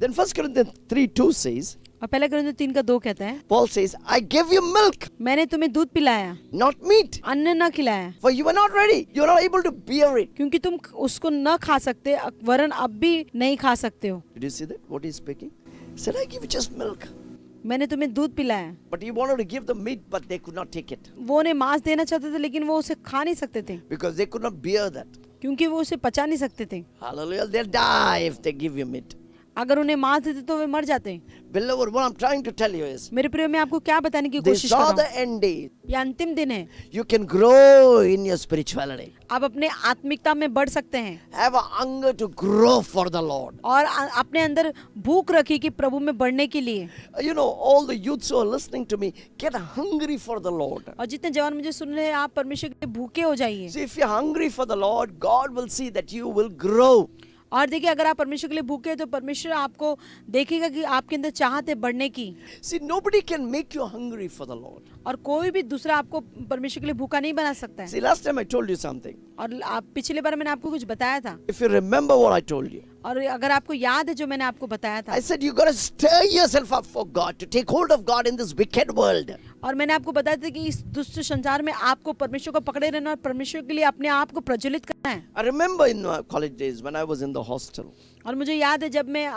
Then 1 Corinthians 3:2 says, और पहला कुरिन्थियों 3:2 कहता है, Paul says, I give you milk, मैंने तुम्हें दूध पिलाया, not meat, अन्न न खिलाया, for you are not ready. You are not able to bear it. क्योंकि तुम उसको न खा सकते, वरन अब भी नहीं खा सकते हो। Did you see that? What he's speaking? He said, I give you just milk. मैंने तुम्हें दूध पिलाया। But he wanted to give them meat, but they could not take it. वो उन्हें मांस देना चाहते थे, लेकिन वो उसे खा नहीं सकते थे, Because they could not bear that. क्योंकि वो उसे पचा नहीं सकते थे। Hallelujah. They'll die if they give you meat. अगर उन्हें मांस देते तो वे मर जाते। Beloved, what I'm trying to tell you is, मेरे प्रिय, मैं आपको क्या बताने की these कोशिश कर are रहा the हूँ, end days. ये अंतिम दिन है। You can grow in your spirituality. आप अपने आत्मिकता में बढ़ सकते हैं Have a hunger to grow for the Lord. और अपने अंदर भूख रखी कि प्रभु में बढ़ने के लिए। You know, all the youths who are listening to me, get hungry for the Lord. और जितने जवान मुझे सुन रहे हैं, आप परमेश्वर के लिए भूखे हो जाइए। See, if you're hungry for the Lord, God will see that you will grow. और देखिए, अगर आप परमेश्वर के लिए भूखे हैं तो परमेश्वर आपको देखेगा कि आपके अंदर चाहत है बढ़ने की। See, nobody can make you hungry for the Lord. और कोई भी दूसरा आपको परमेश्वर के लिए भूखा नहीं बना सकता है। See, last time I told you something. और आप पिछले बार मैंने आपको कुछ बताया था, If you remember what I told you, और अगर आपको याद है जो मैंने आपको बताया था, I said you got to stir yourself up for God, to take hold of God in this wicked world. और मैंने आपको बताया था कि इस दुष्ट संसार में आपको परमेश्वर को पकड़े रहना और परमेश्वर के लिए अपने आप को प्रज्वलित करना है। I remember in my college days when I was in the hostel. और मुझे याद है जब मैं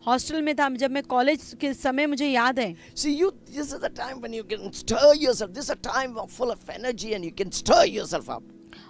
हॉस्टल में था, जब मैं कॉलेज के समय, मुझे याद है। See, you, this is the time when you can stir yourself. This is a time full of energy and you can stir yourself up.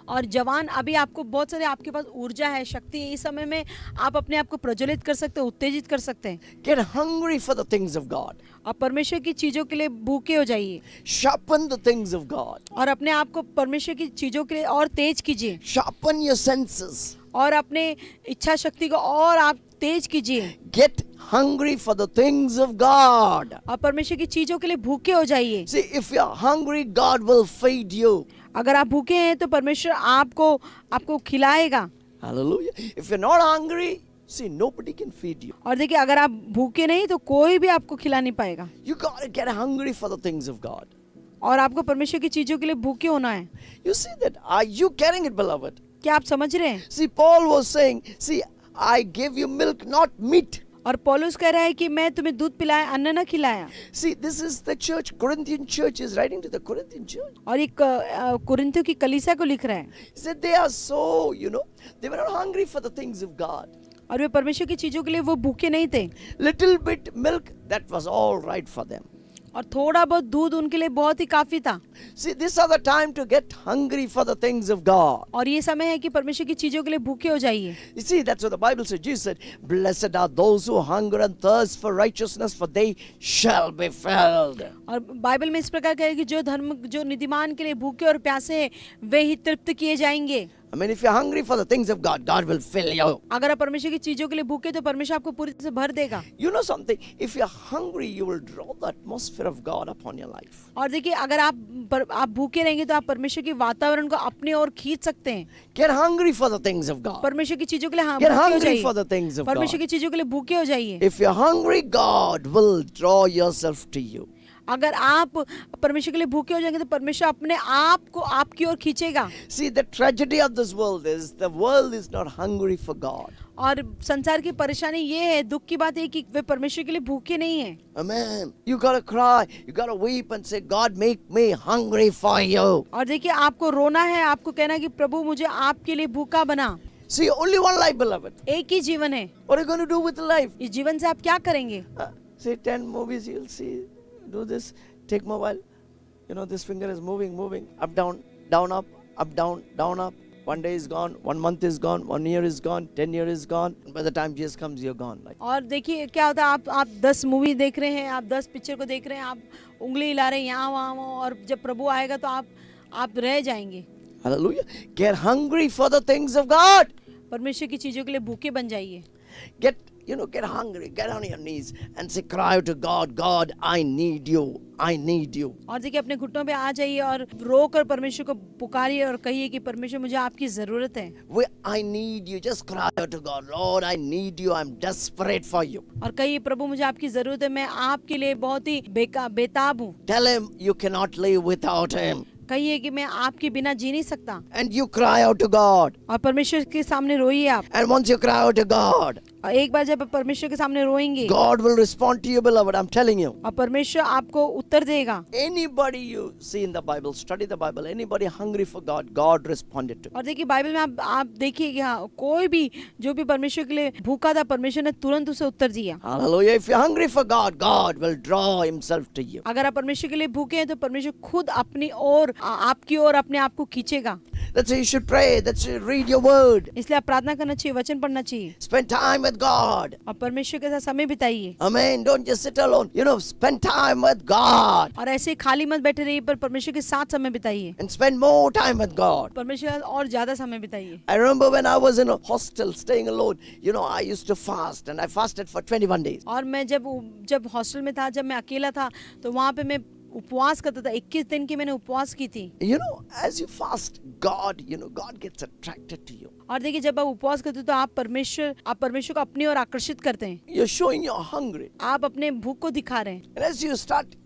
और जवान, अभी आपको बहुत सारे, आपके पास ऊर्जा है, शक्ति है। इस समय में आप अपने आप को प्रज्वलित कर सकते हैं, उत्तेजित कर सकते हैं। Get hungry for the things of God. और परमेश्वर की चीजों के लिए भूखे हो जाइए Sharpen the things of God. और अपने आप को परमेश्वर की चीजों के लिए और तेज कीजिए Sharpen your senses. और अपने इच्छा शक्ति को और आप तेज कीजिए। Get hungry for the things of God. और परमेश्वर की चीजों के लिए भूखे हो जाइए। See, if you're hungry, God will feed you. अगर आप भूखे हैं तो परमेश्वर आपको खिलाएगा। Hallelujah. If you're not hungry, see, nobody can feed you. और देखिए, अगर आप भूखे नहीं तो कोई भी आपको खिला नहीं पाएगा। You got to get hungry for the things of God. और आपको परमेश्वर की चीजों के लिए भूखे होना है। You see that? Are you getting it, beloved? क्या आप समझ रहे हैं? See, Paul was saying, see, I give you milk, not meat. और पौलुस कह रहा है कि मैं तुम्हें दूध पिलाया, अन्न न खिलाया। See, this is the church. Corinthian church is writing to the Corinthian church. और एक कुरिन्थियों की कलीसिया को लिख रहा है। He said they are so, they were not hungry for the things of God. और वे परमेश्वर की चीजों के लिए वो भूखे नहीं थे। Little bit milk, that was all right for them. और थोड़ा बहुत दूध उनके लिए बहुत ही काफी था। See, this is the time to get hungry for the things of God. और ये समय है कि परमेश्वर की चीजों के लिए भूखे हो जाइए। You see, that's what the Bible says. Jesus said, blessed are those who hunger and thirst for righteousness, for they shall be filled. और बाइबल में इस प्रकार कहा है कि जो नीतिमान के लिए भूखे और प्यासे हैं, वे ही तृप्त किए जाएंगे। I mean, if you're hungry for the things of God, God will fill you. अगर आप परमेश्वर की चीजों के लिए भूखे तो परमेश्वर आपको पूरी तरह से भर देगा। You know something? If you're hungry, you will draw the atmosphere of God upon your life. और देखिए, अगर आप भूखे रहेंगे तो आप परमेश्वर के वातावरण को अपनी ओर खींच सकते हैं। Get hungry for the things of God. परमेश्वर की चीजों के लिए Get भूखे हो hungry for the जाइए। things of God. परमेश्वर की चीजों के लिए भूखे हो जाइए। If you're hungry, God will draw yourself to you. अगर आप परमेश्वर के लिए भूखे हो जाएंगे तो परमेश्वर अपने आप को आपकी ओर खींचेगा। See, the tragedy of this world is the world is not hungry for God. और संसार की परेशानी ये है, दुख की बात है कि वे परमेश्वर के लिए भूखे नहीं हैं। Amen. You gotta cry, you gotta weep and say, God, make me hungry for you. और देखिए, आपको रोना है, आपको कहना है कि प्रभु मुझे आपके लिए भूखा बना। See, only one life, beloved. एक ही जीवन है। What are you going to do with the life? इस जीवन से आप क्या करेंगे? See, 10 movies you'll see. Do this. Take mobile. This finger is moving, up, down, up, down, up. One day is gone, 1 month is gone, 1 year is gone, 10 years is gone. And by the time Jesus comes, you're gone. और देखिए क्या होता है, आप 10 movie देख रहे हैं, आप 10 पिक्चर को देख रहे हैं, आप उंगली हिला रहे हैं यहाँ वहाँ, और जब प्रभु आएगा तो आप रह जाएंगे। Hallelujah. Get hungry for the things of God. परमेश्वर की चीजों के लिए भूखे बन जाइए। Get hungry, get on your knees and say, cry out to God, God, I need you, I need you. और देखिए, अपने घुटनों पे आ जाइए और रोकर परमेश्वर को पुकारिए और कहिए कि परमेश्वर, मुझे आपकी जरूरत है। I need you. Just cry out to God, Lord, I need you. I'm desperate for you. और कहिए, प्रभु मुझे आपकी जरूरत है, मैं आपके लिए बहुत ही बेताब हूँ। Tell him you cannot live without him. कहिए कि मैं आपके बिना जी नहीं सकता। And you cry out to God. और परमेश्वर के सामने रोइए आप। And once you cry out to God, और एक बार जब आप परमेश्वर के सामने रोएंगे, God will respond to you, beloved. I'm telling you. और परमेश्वर आपको उत्तर देगा। Anybody you see in the Bible, study the Bible, anybody hungry for God, God responded to. और देखिए बाइबल में आप देखिए कि हाँ, कोई भी जो भी परमेश्वर के लिए भूखा था, परमेश्वर ने तुरंत उसे उत्तर दिया। Hallelujah. If you're hungry for God, God will draw himself to you. अगर आप परमेश्वर के लिए भूखे हैं तो परमेश्वर खुद अपनी ओर आपकी ओर अपने आप को खींचेगा। That's why you should pray. That's why you read your word. इसलिए आप प्रार्थना करना चाहिए, वचन पढ़ना चाहिए, Spend time with God. और परमेश्वर के साथ समय बिताइए। Amen. Don't just sit alone. Spend time with God. और ऐसे खाली मत बैठे रहिए, पर परमेश्वर के साथ समय बिताइए, And spend more time with God. परमेश्वर के साथ और ज्यादा समय बिताइए। I remember when I was in a hostel staying alone, I used to fast and I fasted for 21 days. और मैं जब हॉस्टल में था, जब मैं अकेला था, तो वहाँ पे मैं उपवास करता था। 21 दिन की मैंने उपवास की थी। As you fast, God gets attracted to you. और देखिए जब आप उपवास करते हो तो आप परमेश्वर को अपनी ओर आकर्षित करते हैं। You're showing you're hungry. आप अपने भूख को दिखा रहे हैं। And as you start,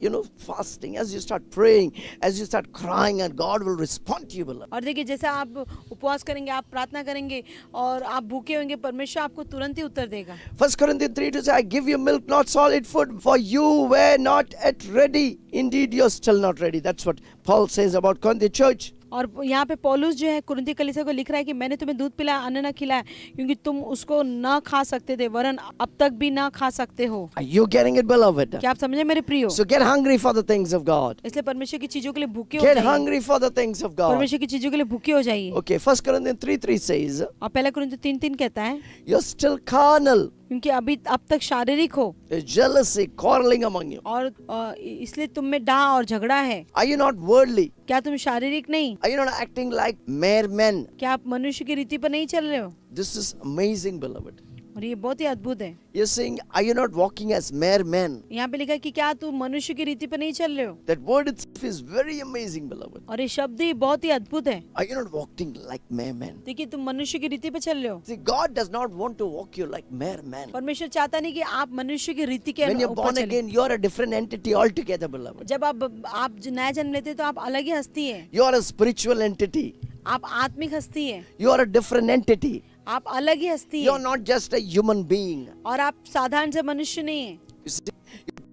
fasting, as you start praying, as you start crying, and God will respond to you, beloved. और देखिए जैसे आप उपवास करेंगे, आप प्रार्थना करेंगे और आप भूखे होंगे, परमेश्वर आपको तुरंत ही उत्तर देगा। 1 Corinthians 3 says, I give you milk, not solid food, for you were not yet ready. Indeed, you're still not ready. That's what Paul says about Corinthian church. और यहाँ पे पौलुस जो है कुरिन्थी कलीसिया को लिख रहा है कि मैंने तुम्हें दूध पिलाया, अन्न न खिलाया, क्योंकि तुम उसको न खा सकते थे, वरन अब तक भी न खा सकते हो। Are you getting it, beloved? क्या आप समझे मेरे प्रियो? So get hungry for the things of God. इसलिए परमेश्वर की चीजों के लिए भूखे हो Get जाइए। hungry for the things of God. परमेश्वर की चीजों के लिए भूखे हो जाइए। Okay, 1 Corinthians 3 says, और पहला कुरिन्थी 3:3 कहता है, you're still carnal. क्योंकि अब तक शारीरिक हो, There's jealousy, quarreling among you. और इसलिए तुम में डाह और झगड़ा है। Are you not worldly? क्या तुम शारीरिक नहीं? Are you not acting like mere men? क्या आप मनुष्य की रीति पर नहीं चल रहे हो? This is amazing, beloved. और ये बहुत ही अद्भुत है। You're saying, are you not walking as mere men? यहाँ पे लिखा है कि क्या तुम मनुष्य की रीति पर नहीं चल रहे हो? That word itself is very amazing, beloved. और ये शब्द ही बहुत ही अद्भुत है। Are you not walking like mere men? देखिए तुम मनुष्य की रीति पे चल रहे हो। See, God does not want to walk you like mere men. परमेश्वर चाहता नहीं कि आप मनुष्य की रीति के When you're ऊपर born चलें। again, you're a different entity altogether, beloved. जब आप नया जन्म लेते हैं तो आप अलग ही हस्ती है। You're a spiritual entity. आप आत्मिक हस्ती है। You're a different entity. आप अलग ही हस्ती You're है। not just a human being. और आप साधारण से मनुष्य नहीं है। You see,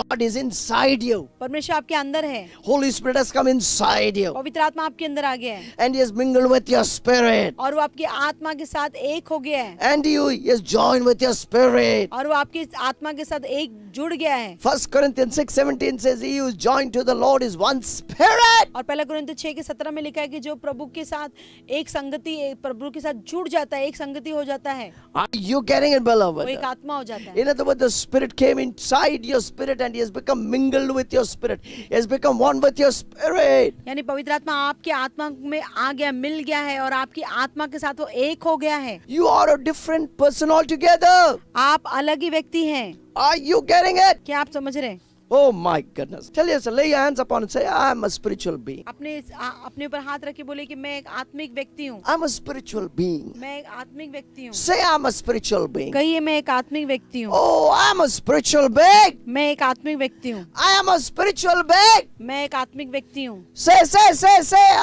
God is inside you. परमेश्वर आपके अंदर है। Holy Spirit has come inside you. पवित्र आत्मा आपके अंदर आ गया है। And He has mingled with your spirit. और वो आपकी आत्मा के साथ एक हो गया है। And He has joined with your spirit. और वो आपकी आत्मा के साथ एक जुड़ गया है। 1 Corinthians 6:17 says, He who is joined to the Lord is one spirit. और पहला कुरिन्थी 6:17 में लिखा है कि जो प्रभु के साथ एक संगति, प्रभु के साथ जुड़ जाता है, एक संगति हो जाता है, Are you getting it, वो beloved? एक आत्मा हो जाता है। In other words, the Spirit came inside your spirit and He has become mingled with your spirit. He has become one with your spirit. यानी पवित्र आत्मा आपके आत्मा में आ गया, मिल गया है, और आपकी आत्मा के साथ वो एक हो गया है। You are a different person altogether. आप अलग ही व्यक्ति हैं। Are you getting it? क्या आप समझ रहे हैं? Oh my goodness. Tell yourself, lay your hands upon it and say, I am a spiritual being. अपने ऊपर हाथ रख के बोले कि मैं एक आत्मिक व्यक्ति हूँ। I'm a spiritual being. मैं एक आत्मिक व्यक्ति हूँ। Say, I'm a spiritual being. कहिए मैं एक आत्मिक व्यक्ति हूँ। Oh, I'm a spiritual being. मैं एक आत्मिक व्यक्ति हूँ। I am a spiritual being. मैं एक आत्मिक व्यक्ति हूँ। Say,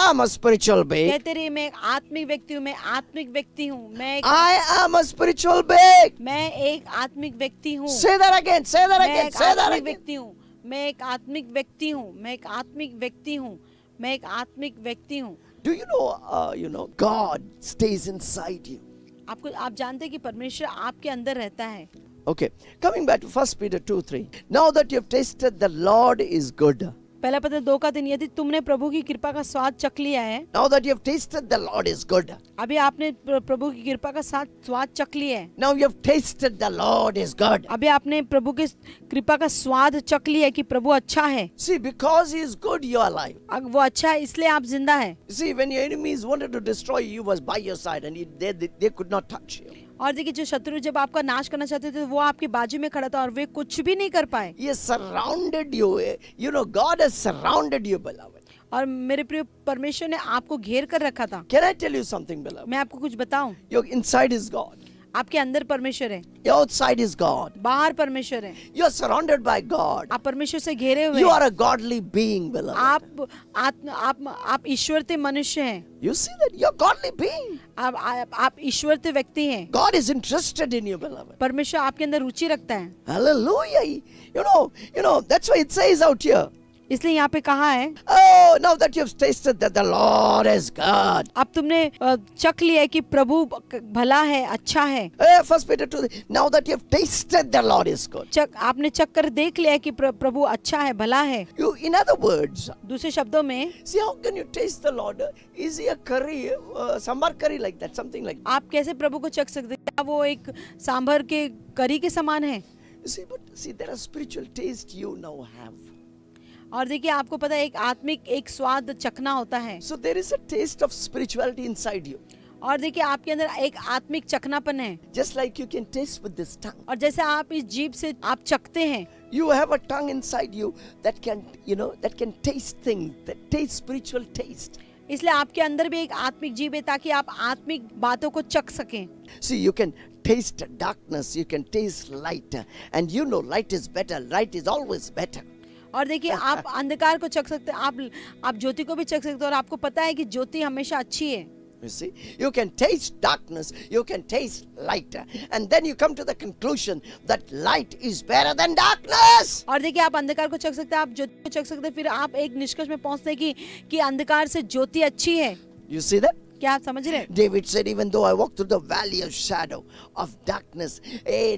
I'm a spiritual being. कहते रहिए मैं एक आत्मिक व्यक्ति हूँ। मैं आत्मिक व्यक्ति हूँ। I am a spiritual being. मैं एक आत्मिक व्यक्ति हूँ। Say that again. Say that मैं again. एक Say that आत्मिक again. व्यक्ति हूँ। मैं एक आत्मिक व्यक्ति हूँ। मैं एक आत्मिक व्यक्ति हूँ। मैं एक आत्मिक व्यक्ति हूँ। Do you know, God stays inside you. आप जानते हैं कि परमेश्वर आपके अंदर रहता है। Okay, coming back to 1 Peter 2:3. Now that you've tasted the Lord is good. पहला पत्र 2:3 यदि तुमने प्रभु की कृपा का स्वाद चख लिया है। Now that you've tasted the Lord is good. अभी आपने प्रभु की कृपा का स्वाद चख लिया है। Now you've tasted the Lord is good. अभी आपने प्रभु की कृपा का स्वाद चख लिया है कि प्रभु अच्छा है। See, because He is good, you are alive. वो अच्छा है इसलिए आप जिंदा है। See, when your enemies wanted to destroy you, He was by your side and they could not touch you. और देखिए जो शत्रु जब आपका नाश करना चाहते थे वो आपके बाजू में खड़ा था और वे कुछ भी नहीं कर पाए। He has surrounded you. You know, God has surrounded you, beloved. और मेरे प्रिय परमेश्वर ने आपको घेर कर रखा था। Can I tell you something, beloved? मैं आपको कुछ बताऊं? Your inside is God. आपके अंदर परमेश्वर है, Outside is God. बाहर परमेश्वर है, You are surrounded by God. आप परमेश्वर से घिरे हुए You हैं, are a godly being, beloved. आप ईश्वर ते मनुष्य हैं, You see that? You're a godly being. आप ईश्वर ते व्यक्ति हैं, God is interested in you, beloved. परमेश्वर आपके अंदर रुचि रखता है। Hallelujah. You know, that's why it says out here. इसलिए यहाँ पे कहा है, Oh, now that you've tasted that the Lord is good. अब तुमने चख लिया है कि प्रभु भला है, अच्छा है। First Peter 2, now that you've tasted the Lord is good. आपने चख कर देख लिया है कि प्रभु अच्छा है, भला है। In other words, दूसरे शब्दों में, see how can you taste the Lord? Is he a curry, sambar curry like that, something like that? आप कैसे प्रभु को चख सकते हैं? क्या वो एक सांभर के करी के समान है? See, there are spiritual taste you now have. और देखिए, आपको पता है, एक आत्मिक एक स्वाद चखना होता है। So there is a taste of spirituality inside you. और देखिए, आपके अंदर एक आत्मिक चखनापन है। Just like you can taste with this tongue. और जैसे आप इस जीभ से आप चखते हैं, You have a tongue inside you that can, that can taste things, that taste spiritual taste. इसलिए आपके अंदर भी एक आत्मिक जीभ है ताकि आप आत्मिक बातों को चख सकें। See, you can taste darkness, you can taste light, and light is better, light is always better. और देखिए, आप अंधकार को चख सकते हैं, आप ज्योति को भी चख सकते हैं, और आपको पता है कि ज्योति हमेशा अच्छी है। You see, you can taste darkness, you can taste light, and then you come to the conclusion that light is better than darkness. और देखिए, आप अंधकार को चख सकते हैं, आप ज्योति को चख सकते हैं, फिर आप एक निष्कर्ष में पहुंचते हैं कि अंधकार से ज्योति अच्छी है। You see that? क्या आप समझ रहे हैं? David said, even though I walk through the valley of shadow of darkness,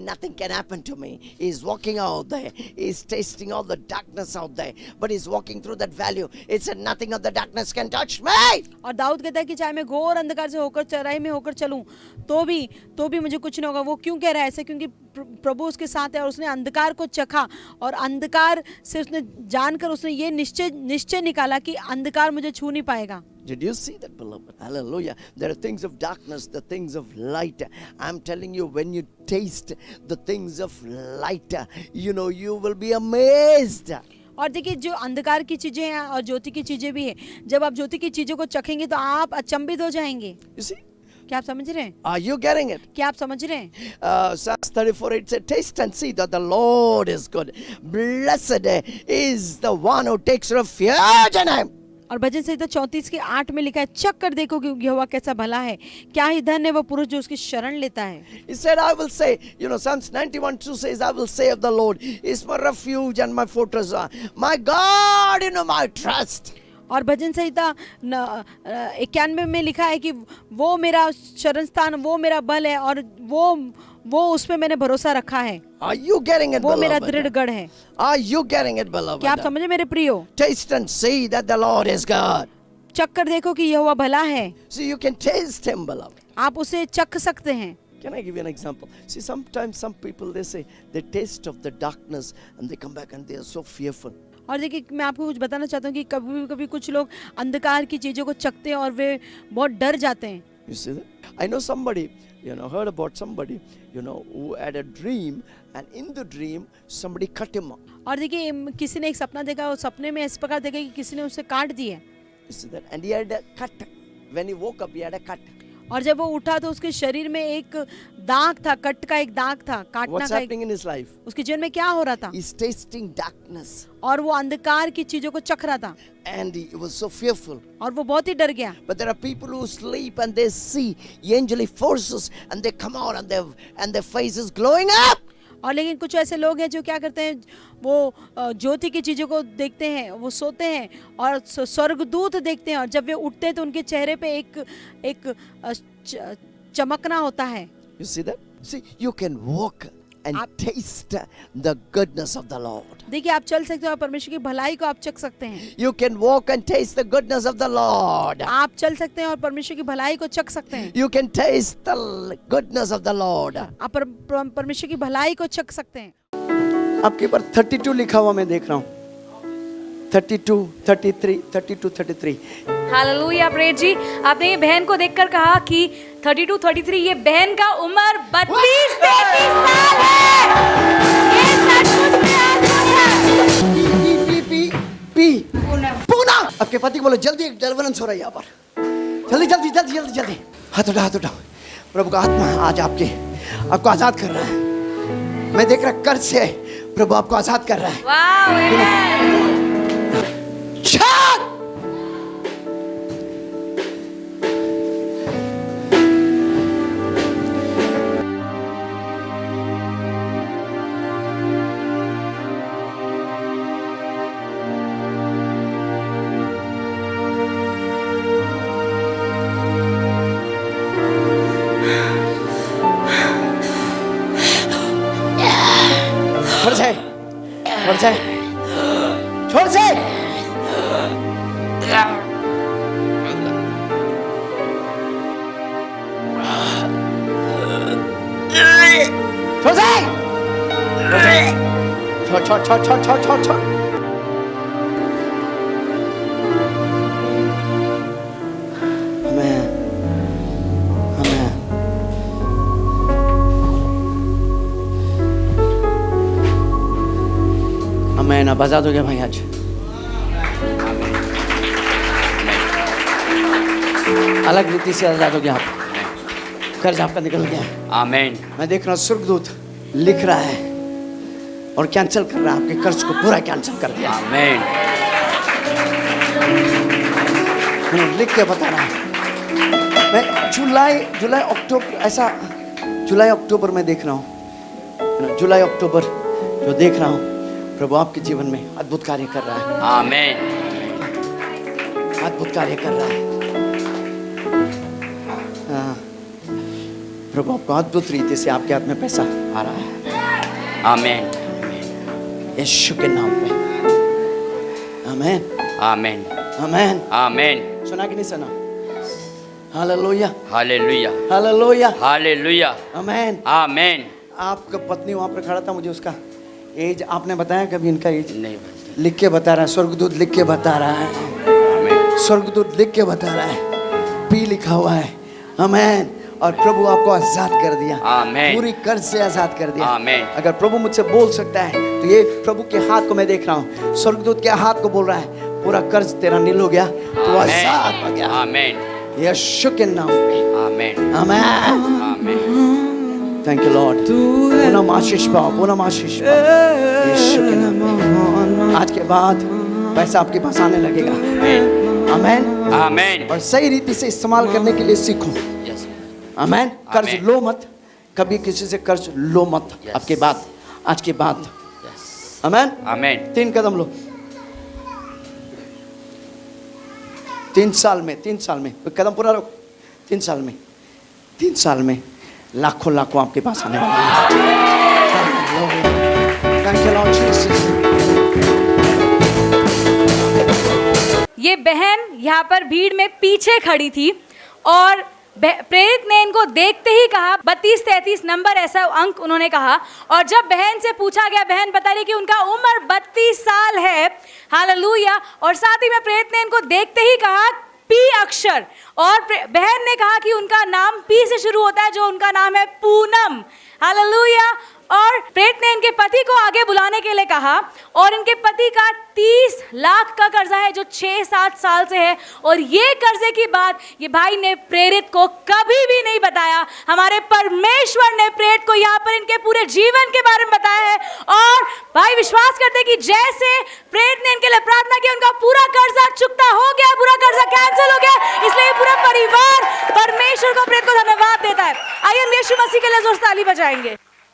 nothing can happen to me. He's walking out there. He's tasting all the darkness out there. But he's walking through that valley. It said, nothing of the darkness can touch me. और दाऊद कहता है कि चाहे मैं घोर अंधकार से होकर चराई में होकर चलूं, तो भी मुझे कुछ नहीं होगा। वो क्यों कह रहा है ऐसे? क्योंकि प्रभु उसके साथ है, और उसने अंधकार को चखा, और अंधकार से उसने जानकर उसने ये निश्चय निकाला कि अंधकार मुझे छू नहीं पाएगा। Did you see that, beloved? Hallelujah. There are things of darkness, the things of light. I'm telling you, when you taste the things of light, you will be amazed. और देखिए, जो अंधकार की चीजें हैं और ज्योति की चीजें भी हैं, जब आप ज्योति की चीजों को चखेंगे तो आप अचंभित हो जाएंगे। You see? क्या आप समझ रहे हैं? Are you getting it? क्या आप समझ रहे हैं? Psalms 34:8 said, taste and see that the Lord is good. Blessed is the one who takes refuge in him. और भजन संहिता 34:8 में लिखा है, चख कर देखो कि यहोवा कैसा भला है, क्या ही धन्य है वो पुरुष जो उसकी शरण लेता है। He said, I will say, Psalms 91:2 says, I will say of the Lord, is my refuge and my fortress, my God in whom I trust. और भजन संहिता 91 में लिखा है कि वो मेरा शरण स्थान, वो मेरा बल है, और वो उस पे मैंने भरोसा रखा है। Are you getting it, वो beloved? मेरा दृढ़ गढ़ है। Are you getting it, beloved? क्या आप समझे मेरे प्रियो? Taste and see that the Lord is good. चख कर देखो कि यहोवा भला है। See, you can taste him, beloved. आप उसे चख सकते हैं। Can I give you an example? See, sometimes some people, they say they taste of the darkness and they come back and they are so fearful. और देखिए, मैं आपको कुछ बताना चाहता हूँ कि कभी कुछ लोग अंधकार की चीजों को चखते हैं और वे बहुत डर जाते हैं। You see that? I know somebody, heard about somebody, who had a dream, and in the dream somebody cut him off. और देखिए, किसी ने एक सपना देखा, और सपने में इस प्रकार देखा कि किसी ने उसे काट दिया। You see that? And he had a cut. When he woke up, he had a cut. और जब वो उठा तो उसके शरीर में एक दाग था, कट का एक दाग था, काटना What's का happening in his life? उसके जीवन में क्या हो रहा था? He's tasting darkness. और वो अंधकार की चीजों को चख रहा था, And he was so fearful. और वो बहुत ही डर गया। But there are people who sleep and they see angelic forces and they come out and their face is glowing up. और लेकिन कुछ ऐसे लोग हैं जो क्या करते हैं, वो ज्योति की चीजों को देखते हैं, वो सोते हैं और स्वर्गदूत देखते हैं, और जब वे उठते हैं तो उनके चेहरे पे एक चमकना होता है। You see that? See, you can walk and taste the goodness of the Lord. देखिए, आप चल सकते हो और परमेश्वर की भलाई को आप चख सकते हैं। You can walk and taste the goodness of the Lord. आप चल सकते हैं और परमेश्वर की भलाई को चख सकते हैं। You can taste the goodness of the Lord. आप परमेश्वर की भलाई को चख सकते हैं। आपके पर 32 लिखा हुआ मैं देख रहा हूँ। 32, 33। हालेलुया, प्रेज जी। आपने ये बहन को देखकर कहा कि 32, 33, ये बहन का उम्र 32-33 साल है। ये सचमुच में आदमी है। पूना। आपके पति को बोलो, जल्दी एक डेलिवरेंस हो रहा है यहाँ पर। जल्दी। हाथ उठाओ। प्रभु का आत्मा आज आपके आपको आजाद कर रहा है। मैं देख रहा कर्ज से प्रभु आपको आजाद कर रहा है। वाओ, आमेन। शांत। छोड़ से, छोड़ से, छोड़ से। छोड़ से, छोड़, छोड़, छोड़, छोड़, छोड़, छोड़, छोड़। आमेन, आमेन। आमेन। आप आजाद हो गए भाई आज। अलग रीति से आजाद हो गया आप। कर्ज आपका निकल गया। आमेन। मैं देख रहा हूँ स्वर्गदूत लिख रहा है और कैंसिल कर रहा है, आपके कर्ज को पूरा कैंसिल कर दिया। आमेन। लिख के बता रहा है। मैं जुलाई अक्टूबर ऐसा जुलाई अक्टूबर में देख रहा हूँ। जुलाई अक्टूबर जो देख रहा हूँ, प्रभु आपके जीवन में अद्भुत कार्य कर रहा है। आमेन। अद्भुत कार्य कर रहा है। हाँ, प्रभु आपको अद्भुत रीति से आपके हाथ में पैसा आ रहा है। आमेन। यीशु के नाम में। आमेन, आमेन। आमेन। आमेन। सुना कि नहीं सुना? Hallelujah, hallelujah, hallelujah, hallelujah. Amen. Amen. आपका पत्नी वहां पर खड़ा था, मुझे उसका एज आपने बताया कभी? इनका एज नहीं बता। लिख के बता रहा है, स्वर्गदूत लिख के बता रहा है। आमेन। स्वर्गदूत लिख के बता रहा है, पी लिखा हुआ है। आमेन। और प्रभु आपको आजाद कर दिया। आमेन। पूरी कर्ज से आजाद कर दिया। आमेन। अगर प्रभु मुझसे बोल सकता है तो ये प्रभु के हाथ को मैं देख रहा हूँ, स्वर्गदूत के हाथ को बोल रहा है, पूरा कर्ज तेरा नील हो गया, तो आजाद हो गया। आमेन। यीशु के नाम पे। Amen. Amen. Amen. Thank you lord. Poonam आशीष पाओ, पूनम आशीष पाओ यीशु के नाम में। आज के बाद पैसा आपके पास आने लगेगा। आमेन। आमेन। और सही रीति से इस्तेमाल करने के लिए सीखो। यस। आमेन। कर्ज आमेन। लो मत, कभी किसी से कर्ज लो मत। Yes. आपके बाद, आज के बाद। यस। आमेन। आमेन। 3 कदम लो। 3 साल में, 3 साल में कदम पूरा रखो। 3 साल में, 3 साल में लाखों लाखों आपके पास आने वाले हैं। Thank you, Lord Jesus. ये बहन यहाँ पर भीड़ में पीछे खड़ी थी और प्रेरित ने इनको देखते ही कहा, 32-33 नंबर ऐसा अंक उन्होंने कहा। और जब बहन से पूछा गया, बहन बता रही कि उनका उम्र 32 साल है। हालेलुया। और साथ ही में प्रेरित ने इनको देखते ही कहा पी अक्षर, और बहन ने कहा कि उनका नाम पी से शुरू होता है, जो उनका नाम है पूनम। हालेलुया। और प्रेरित ने इनके पति को आगे बुलाने के लिए कहा, और इनके पति का 30 लाख का कर्जा है जो 6-7 साल से है। और ये कर्जे की बात ये भाई ने प्रेरित को कभी भी नहीं बताया। हमारे परमेश्वर ने प्रेरित को यहाँ पर इनके पूरे जीवन के बारे में बताया है। और भाई विश्वास करते कि जैसे प्रेरित ने इनके लिए प्रार्थना की, उनका पूरा कर्जा चुकता हो गया, पूरा कर्जा कैंसिल हो गया। इसलिए पूरा परिवार परमेश्वर को, प्रेरित को धन्यवाद देता है। आइए हम यीशु मसीह के लिए जोर से ताली बजाएंगे।